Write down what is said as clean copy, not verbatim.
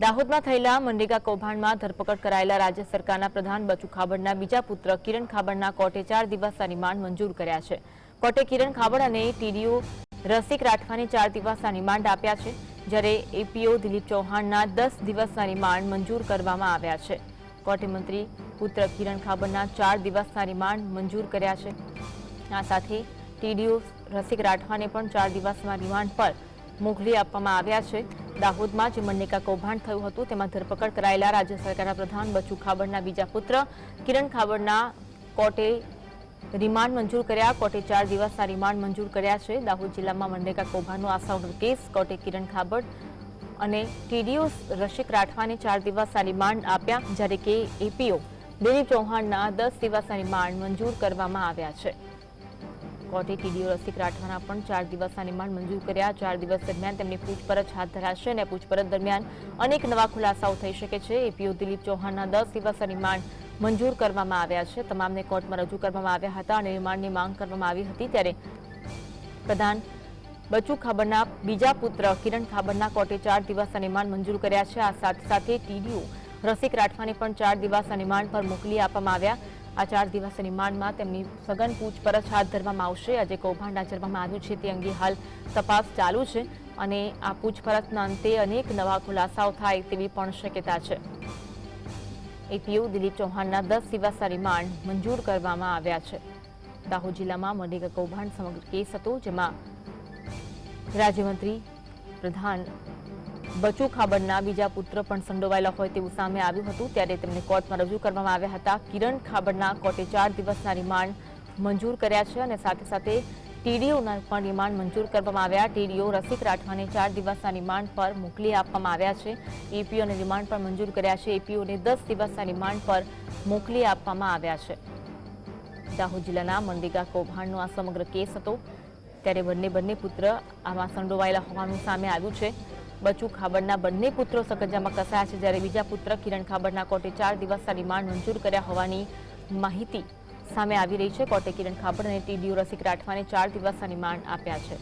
દાહોદમાં થયેલા મનરેગા કૌભાંડમાં ધરપકડ કરાયેલા રાજ્ય સરકારના પ્રધાન બચુ ખાબડના બીજા પુત્ર કિરણ ખાબડના કોર્ટે 4 દિવસના રિમાન્ડ મંજૂર કર્યા છે। કોર્ટે કિરણ ખાબડ અને ટીડીઓ રસિક રાઠવાને 4 દિવસના રિમાન્ડ આપ્યા છે, જ્યારે એપીઓ દિલીપ ચૌહાણના 10 દિવસના રિમાન્ડ મંજૂર કરવામાં આવ્યા છે। કોર્ટે મંત્રી પુત્ર કિરણ ખાબડના 4 દિવસના રિમાન્ડ મંજૂર કર્યા છે। આ સાથે ટીડીઓ રસિક રાઠવાને પણ 4 દિવસના રિમાન્ડ પર મોકલી આપવામાં આવ્યા છે। દાહોદમાં જે મનરેગા કૌભાંડ થયું હતું તેમાં ધરપકડ કરાયેલા રાજ્ય સરકારના પ્રધાન બચુ ખાબડના બીજા પુત્ર કિરણ ખાબડના કોર્ટે રિમાન્ડ મંજૂર કર્યા। કોર્ટે 4 દિવસના રિમાન્ડ મંજૂર કર્યા છે। દાહોદ જિલ્લામાં મનરેગા કૌભાંડનો આ સમગ્ર કેસ કોર્ટે કિરણ ખાબડ અને ટીડીઓ રસિક રાઠવાને 4 દિવસના રિમાન્ડ આપ્યા, જ્યારે કે એપીઓ દિલીપ ચૌહાણના 10 દિવસના રિમાન્ડ મંજૂર કરવામાં આવ્યા છે। કોર્ટે ટીડીઓ રસિક રાઠવાના પણ 4 દિવસના રિમાન્ડ મંજૂર કર્યા। 4 દિવસ દરમિયાન તેમની પૂછપરછ હાથ ધરાશે અને પૂછપરછ દરમિયાન અનેક નવા ખુલાસાઓ થઈ શકે છે। એપીઓ દિલીપ ચૌહાણના 10 દિવસના રિમાન્ડ મંજૂર કરવામાં આવ્યા છે। તમામને કોર્ટમાં રજૂ કરવામાં આવ્યા હતા અને રિમાન્ડની માંગ કરવામાં આવી હતી, ત્યારે પ્રધાન બચુ ખાબડના બીજા પુત્ર કિરણ ખાબડના કોર્ટે 4 દિવસના રિમાન્ડ મંજૂર કર્યા છે। આ સાથે ટીડીઓ રસિક રાઠવાને પણ 4 દિવસના રિમાન્ડ પર મોકલી આપવામાં આવ્યા। આ 4 દિવસના રિમાન્ડમાં તેમની સઘન પૂછપરછ હાથ ધરવામાં આવશે। આજે કૌભાંડ આચરવામાં આવ્યું છે તે અંગે હાલ તપાસ ચાલુ છે અને આ પૂછપરછના અંતે અનેક નવા ખુલાસાઓ થાય તેવી પણ શક્યતા છે। એપીઓ દિલીપ ચૌહાણના 10 દિવસના રિમાન્ડ મંજૂર કરવામાં આવ્યા છે। દાહોદ જિલ્લામાં મનરેગા કૌભાંડ સમગ્ર કેસ હતો, જેમાં રાજ્યમંત્રી પ્રધાન બચુ ખાબડના બીજા પુત્ર પણ સંડોવાયેલા હોય તેવું સામે આવ્યું હતું, ત્યારે તેમને કોર્ટમાં રજૂ કરવામાં આવ્યા હતા। કિરણ ખાબડના કોર્ટે 4 દિવસના રિમાન્ડ મંજૂર કર્યા છે અને સાથે ટીડીઓના પણ રિમાન્ડ મંજૂર કરવામાં આવ્યા। ટીડીઓ રસિક રાઠવાને 4 દિવસના રિમાન્ડ પર મોકલી આપવામાં આવ્યા છે। એપીઓને રિમાન્ડ પણ મંજૂર કર્યા છે। એપીઓને 10 દિવસના રિમાન્ડ પર મોકલી આપવામાં આવ્યા છે। દાહોદ જિલ્લાના મનરેગા કૌભાંડનો આ સમગ્ર કેસ હતો, ત્યારે બંને પુત્ર આમાં સંડોવાયેલા હોવાનું સામે આવ્યું છે। બચુ ખાબડના બંને પુત્રો સકંજામાં કસાયા છે, જ્યારે બીજા પુત્ર કિરણ ખાબડના કોર્ટે 4 દિવસના રિમાન્ડ મંજૂર કર્યા હોવાની માહિતી સામે આવી રહી છે। કોર્ટે કિરણ ખાબડ અને ટીડીઓ રસિક રાઠવાને 4 દિવસના રિમાન્ડ આપ્યા છે।